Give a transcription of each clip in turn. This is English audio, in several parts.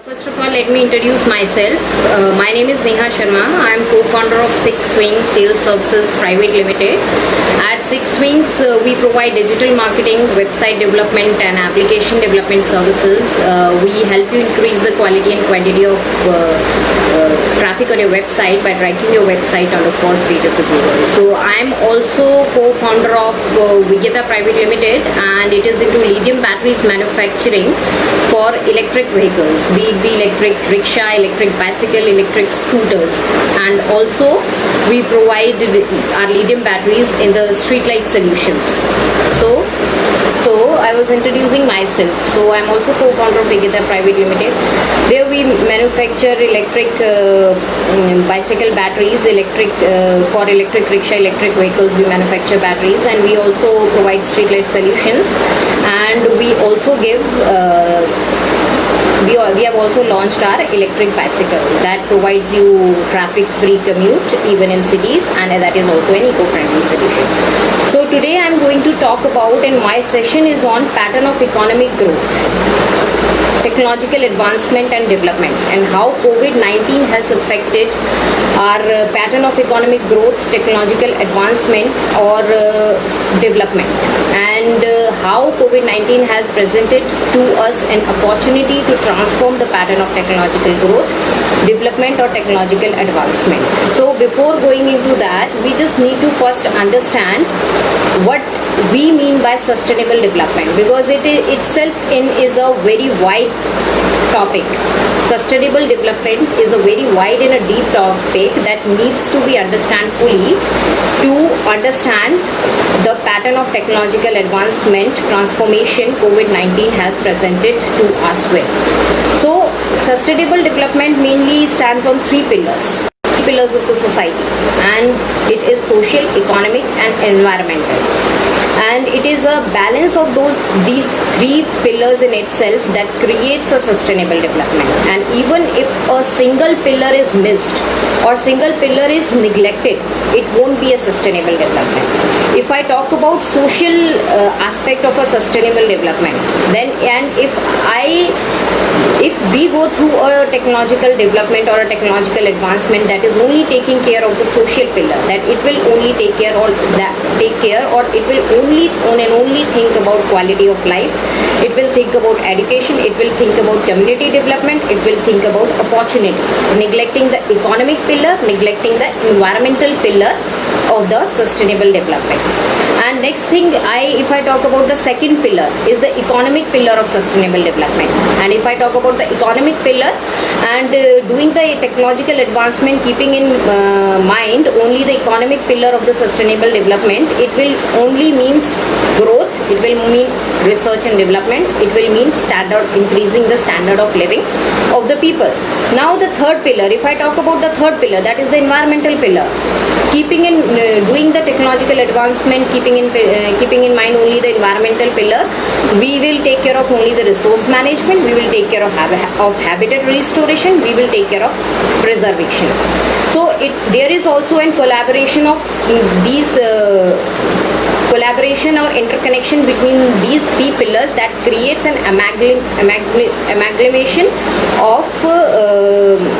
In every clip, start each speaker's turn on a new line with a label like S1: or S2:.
S1: First of all, let me introduce myself. My name is Neha Sharma. I am co-founder of Six Swings Sales Services Private Limited. At Six Swings, we provide digital marketing, website development and application development services. We help you increase the quality and quantity of traffic on your website by ranking your website on the first page of the Google. So I am also co-founder of Vigeta Private Limited, and it is into lithium batteries manufacturing for electric vehicles, be it electric rickshaw, electric bicycle, electric scooters, and also we provide our lithium batteries in the streetlight solutions. So I was introducing myself. So I'm also co-founder of Vigeta Private Limited. There we manufacture electric bicycle batteries, for electric rickshaw, electric vehicles. We manufacture batteries, and we also provide streetlight solutions, and we also give. We have also launched our electric bicycle that provides you traffic-free commute even in cities, and that is also an eco-friendly solution. So today I am going to talk about, and my session is on pattern of economic growth, technological advancement and development, and how COVID-19 has affected our pattern of economic growth, technological advancement or development, and how COVID-19 has presented to us an opportunity to transform the pattern of technological growth, development or technological advancement. So before going into that, we just need to first understand what we mean by sustainable development, because it itself is a very wide topic. Sustainable development is a very wide and a deep topic that needs to be understood fully to understand the pattern of technological advancement transformation COVID-19 has presented to us with. So sustainable development mainly stands on three pillars of the society, and it is social, economic and environmental, and it is a balance of these three pillars in itself that creates a sustainable development. And even if a single pillar is missed or single pillar is neglected, it won't be a sustainable development. If I talk about social aspect of a sustainable development, then if we go through a technological development or a technological advancement that is only taking care of the social pillar, that it will only take care or it will only think about quality of life, it will think about education, it will think about community development, it will think about opportunities, neglecting the economic pillar, neglecting the environmental pillar of the sustainable development. And next thing, if I talk about the second pillar, is the economic pillar of sustainable development. And if I talk about the economic pillar and doing the technological advancement, keeping in mind only the economic pillar of the sustainable development, it will only means growth, it will mean research and development, it will mean increasing the standard of living of the people. Now the third pillar, if I talk about the third pillar, that is the environmental pillar. Keeping in doing the technological advancement, keeping in mind only the environmental pillar, we will take care of only the resource management, we will take care of habitat restoration, we will take care of preservation. So there is also a collaboration of these collaboration or interconnection between these three pillars that creates an amalgamation of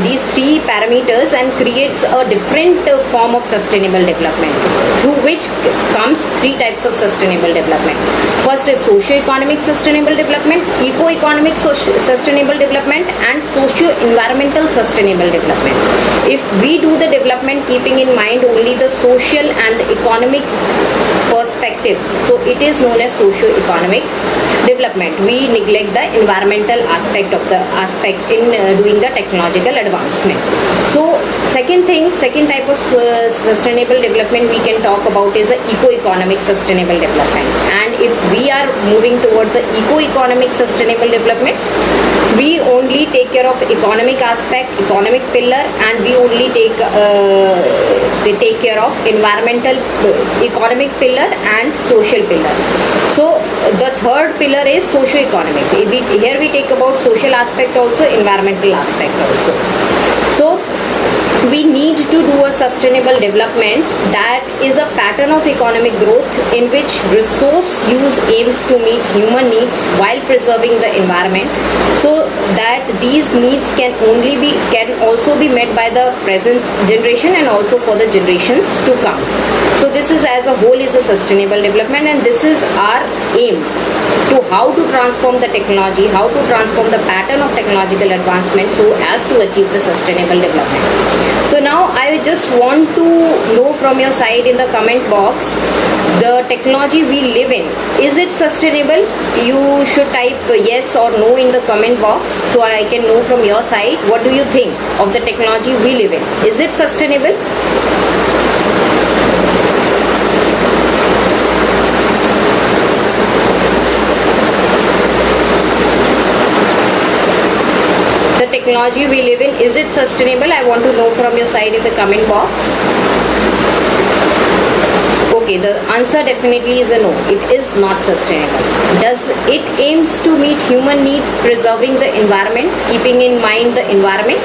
S1: these three parameters and creates a different form of sustainable development, through which comes three types of sustainable development. First is socio-economic sustainable development, eco-economic sustainable development and socio-environmental sustainable development. If we do the development keeping in mind only the social and the economic perspective, so it is known as socio-economic development. We neglect the environmental aspect in doing the technological advancement. So second type of sustainable development we can talk about is the eco-economic sustainable development. And if we are moving towards the eco-economic sustainable development, we only take care of economic aspect, economic pillar, and we only take care of environmental, economic pillar and social pillar. So the third pillar is socio-economic. Here we take about social aspect also, environmental aspect also. So we need to do a sustainable development that is a pattern of economic growth in which resource use aims to meet human needs while preserving the environment, so that these needs can also be met by the present generation and also for the generations to come. So this is as a whole is a sustainable development, and this is our aim to how to transform the technology, how to transform the pattern of technological advancement so as to achieve the sustainable development. So now I just want to know from your side in the comment box, the technology we live in, is it sustainable? You should type yes or no in the comment box so I can know from your side what do you think of the technology we live in. Is it sustainable? The technology we live in, is it sustainable? I want to know from your side in the comment box. Okay, the answer definitely is a no. It is not sustainable. Does it aims to meet human needs preserving the environment, keeping in mind the environment?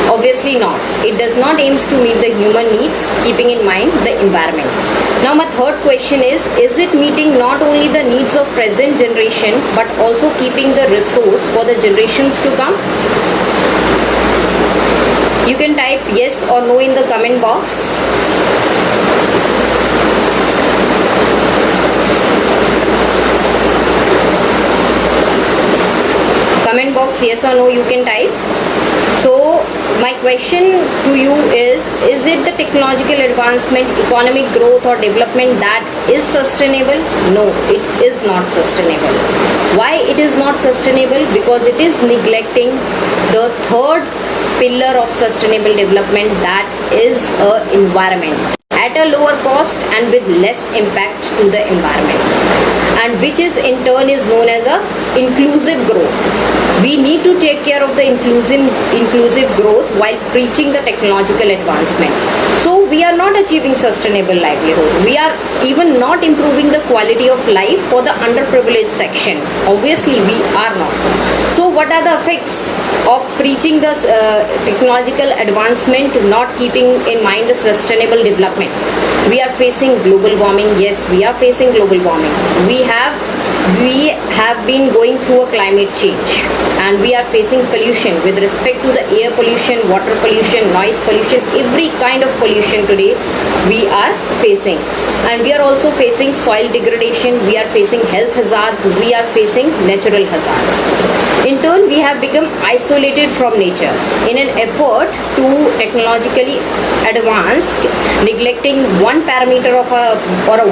S1: Obviously not. It does not aims to meet the human needs, keeping in mind the environment. Now my third question is it meeting not only the needs of present generation but also keeping the resource for the generations to come? You can type yes or no in the comment box. Comment box yes or no you can type. So my question to you is it the technological advancement, economic growth or development that is sustainable? No, it is not sustainable. Why it is not sustainable? Because it is neglecting the third pillar of sustainable development, that is environment, at a lower cost and with less impact to the environment, and which is in turn is known as a inclusive growth. We need to take care of the inclusive growth while preaching the technological advancement. So we are not achieving sustainable livelihood. We are even not improving the quality of life for the underprivileged section. Obviously we are not. So what are the effects of preaching the technological advancement, not keeping in mind the sustainable development? We are facing global warming. Yes, we are facing global warming. We have been going through a climate change, and we are facing pollution with respect to the air pollution, water pollution, noise pollution, every kind of pollution today we are facing. And we are also facing soil degradation, we are facing health hazards, we are facing natural hazards. In turn, we have become isolated from nature. In an effort to technologically advance, neglecting one parameter of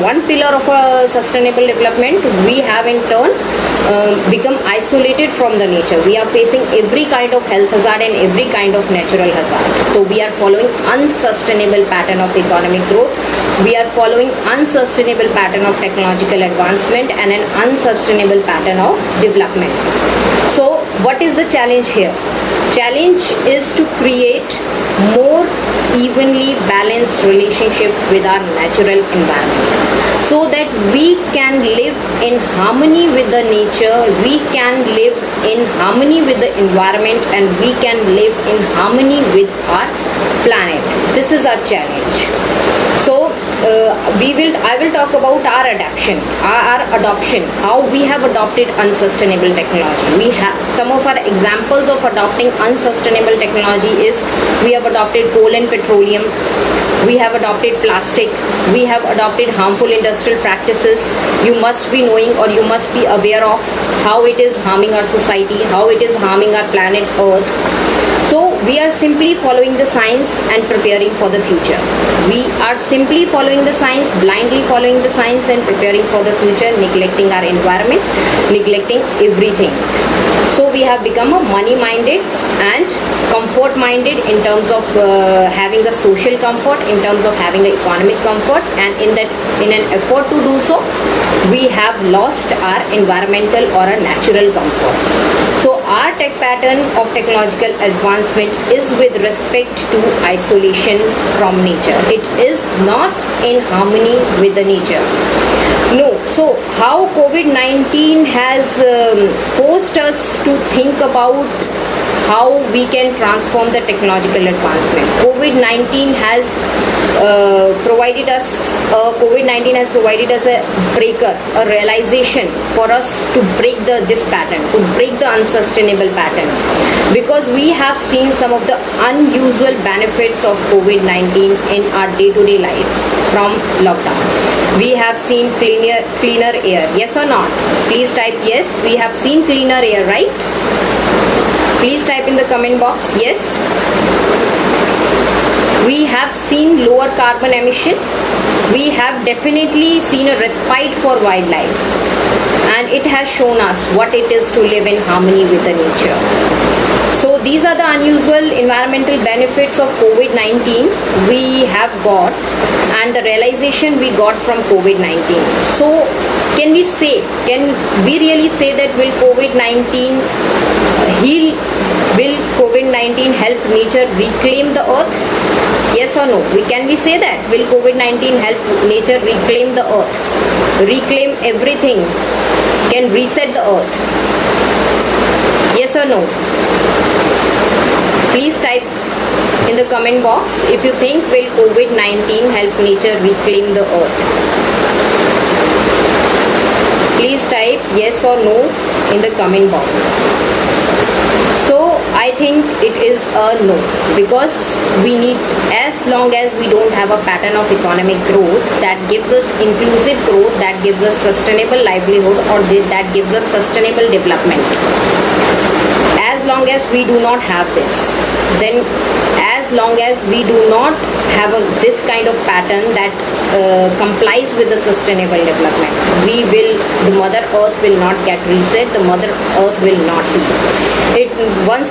S1: one pillar of a sustainable development, we have in turn become isolated from the nature. We are facing every kind of health hazard and every kind of natural hazard. So we are following unsustainable pattern of economic growth. We are following unsustainable pattern of technological advancement and an unsustainable pattern of development. So what is the challenge here? Challenge is to create more evenly balanced relationship with our natural environment, so that we can live in harmony with the nature, we can live in harmony with the environment, and we can live in harmony with our planet. This is our challenge. So I will talk about our adoption, how we have adopted unsustainable technology. We have some of our examples of adopting unsustainable technology is we have adopted coal and petroleum, we have adopted plastic, we have adopted harmful industrial practices. You must be knowing or you must be aware of how it is harming our society, how it is harming our planet Earth. So we are simply following the science and preparing for the future. We are simply following the science, blindly following the science and preparing for the future, neglecting our environment, neglecting everything. So we have become a money-minded and comfort-minded in terms of having a social comfort, in terms of having an economic comfort, and in an effort to do so, we have lost our environmental or a natural comfort. So our tech pattern of technological advancement is with respect to isolation from nature. It is not in harmony with the nature. No. So how COVID-19 has forced us to think about how we can transform the technological advancement. COVID-19 has provided us a breaker, a realization for us to break this pattern, to break the unsustainable pattern, because we have seen some of the unusual benefits of COVID-19 in our day-to-day lives from lockdown. We have seen cleaner air. Yes or not? Please type yes. We have seen cleaner air, right? Please type in the comment box yes. We have seen lower carbon emission. We have definitely seen a respite for wildlife, and it has shown us what it is to live in harmony with the nature. So these are the unusual environmental benefits of COVID-19 we have got, and the realization we got from COVID-19. So can we really say that will COVID-19 heal? Will COVID-19 help nature reclaim the earth? Yes or no? Can we say that? Will COVID-19 help nature reclaim the earth? Reclaim everything? Can reset the earth? Yes or no? Please type in the comment box if you think will COVID-19 help nature reclaim the earth. Please type yes or no in the comment box. So I think it is a no, because we need, as long as we don't have a pattern of economic growth that gives us inclusive growth, that gives us sustainable livelihood, or that gives us sustainable development. As long as we do not have this, then as long as we do not have this kind of pattern that complies with the sustainable development, the Mother Earth will not get reset, the Mother Earth will not heal. Once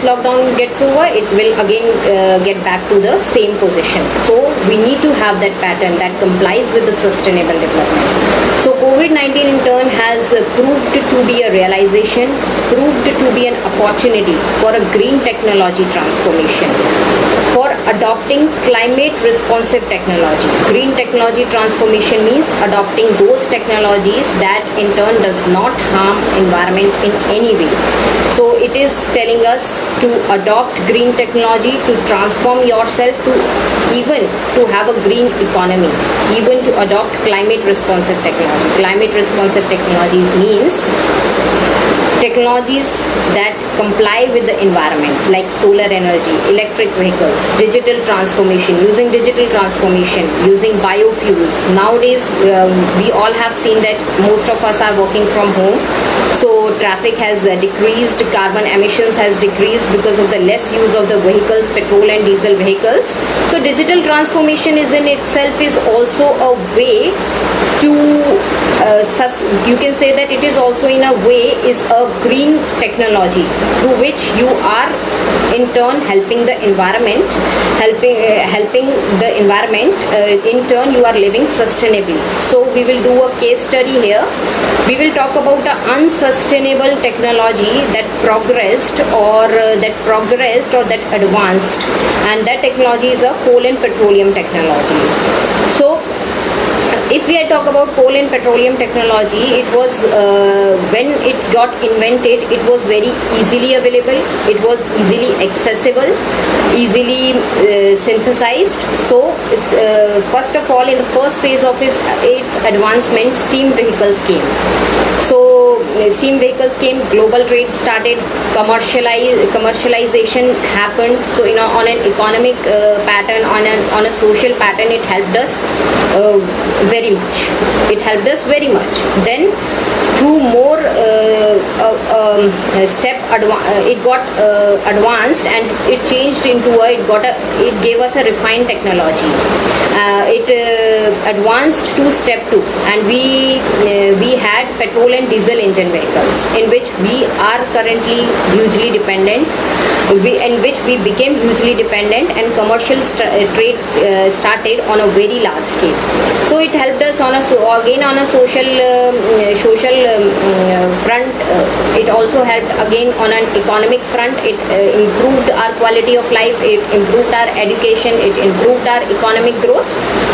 S1: lockdown gets over, it will again get back to the same position. So we need to have that pattern that complies with the sustainable development. So COVID-19 in turn has proved to be a realization, proved to be an opportunity for a green technology transformation, for adopting climate responsive technology. Green technology transformation means adopting those technologies that in turn does not harm environment in any way. So it is telling us to adopt green technology, to transform yourself, to have a green economy, even to adopt climate responsive technology. Climate responsive technologies means technologies that comply with the environment, like solar energy, electric vehicles, digital transformation, using biofuels. Nowadays, we all have seen that most of us are working from home. So traffic has decreased, carbon emissions has decreased because of the less use of the vehicles, petrol and diesel vehicles. So digital transformation is in itself is also a way to you can say that it is also in a way is a green technology through which you are in turn helping the environment, in turn you are living sustainably. So we will do a case study here. We will talk about the unsustainable technology that progressed or that advanced, and that technology is a coal and petroleum technology. So if we talk about coal and petroleum technology, it was when it got invented, it was very easily available, it was easily accessible, easily synthesized. So first of all, in the first phase of its advancement, steam vehicles came. So steam vehicles came, global trade started, commercialization happened. So on an economic pattern, on a social pattern, it helped us very much. It helped us very much. Then through more it got advanced, and it changed into it gave us a refined technology. It advanced to step 2, and we had petrol and diesel engine vehicles, in which we are currently hugely dependent, in which we became hugely dependent, and commercial trade started on a very large scale. So it helped us on a social front. It also helped again on an economic front. It improved our quality of life, it improved our education, it improved our economic growth.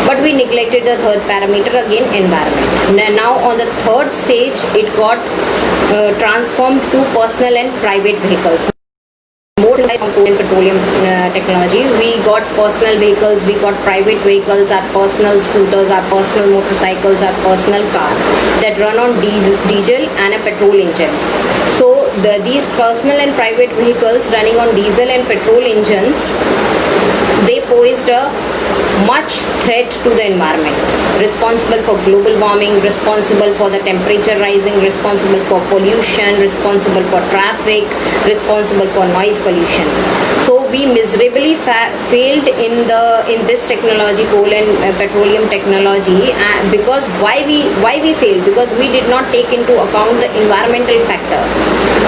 S1: But we neglected the third parameter, again environment. Now on the third stage, it got transformed to personal and private vehicles. more insights on coal and petroleum technology. We got personal vehicles, we got private vehicles, our personal scooters, our personal motorcycles, our personal car that run on diesel and a petrol engine. So these personal and private vehicles running on diesel and petrol engines, they posed a much threat to the environment, responsible for global warming, responsible for the temperature rising, responsible for pollution, responsible for traffic, responsible for noise pollution. So we miserably failed in this technology, coal and petroleum technology, because why we failed? Because we did not take into account the environmental factor.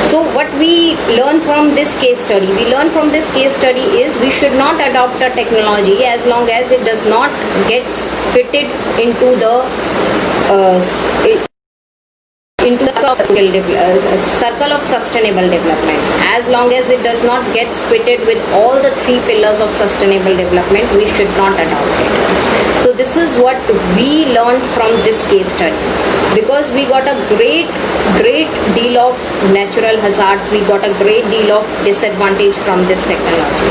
S1: So what we learn from this case study? We learn from this case study is we should not adopt a technology as long as it does not gets fitted into the circle of sustainable development. As long as it does not get fitted with all the 3 pillars of sustainable development, we should not adopt it. So this is what we learned from this case study, because we got a great deal of natural hazards, we got a great deal of disadvantage from this technology.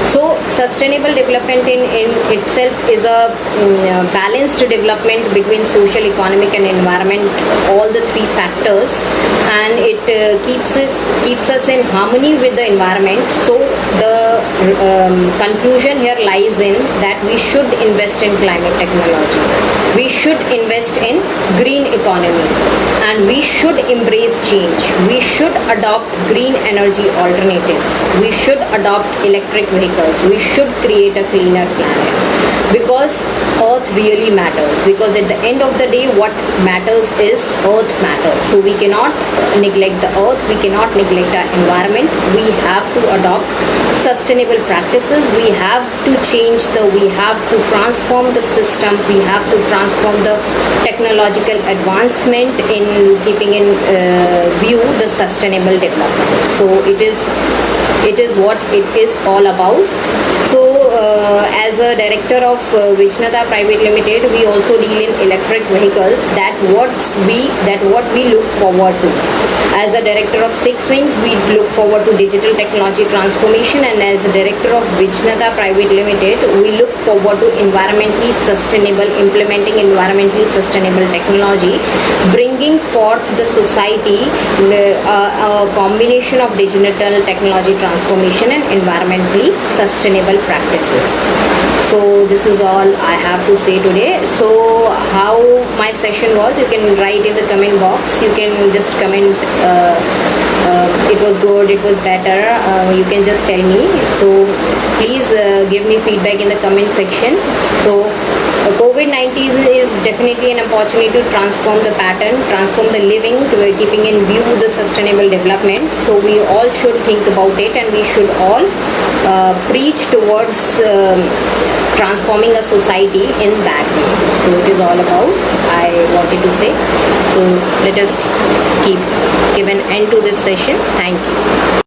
S1: So sustainable development in itself is a balanced development between social, economic and environment, all the 3 factors, and it keeps us in harmony with the environment. So the conclusion here lies in that we should invest in climate technology, we should invest in green economy, and we should embrace change. We should adopt green energy alternatives, we should adopt electric vehicles, we should create a cleaner planet, because earth really matters. Because at the end of the day, what matters is earth matters. So we cannot neglect the earth, we cannot neglect our environment. We have to adopt sustainable practices, we have to we have to transform the system, we have to transform the technological advancement in keeping in view the sustainable development. So it is what it is all about. So as a director of Vijnata Private Limited, we also deal in electric vehicles. That what we look forward to. As a director of Six Wings, we look forward to digital technology transformation, and as a director of Vijnata Private Limited, we look forward to implementing environmentally sustainable technology, bringing forth the society a combination of digital technology transformation and environmentally sustainable practices. So this is all I have to say today. So how my session was, you can write in the comment box. You can just comment it was good, it was better, you can just tell me. So please give me feedback in the comment section. So COVID-19 is definitely an opportunity to transform the pattern, transform the living, keeping in view the sustainable development. So we all should think about it, and we should all preach towards transforming a society in that way. So it is all about I wanted to say. So let us give an end to this session. Thank you.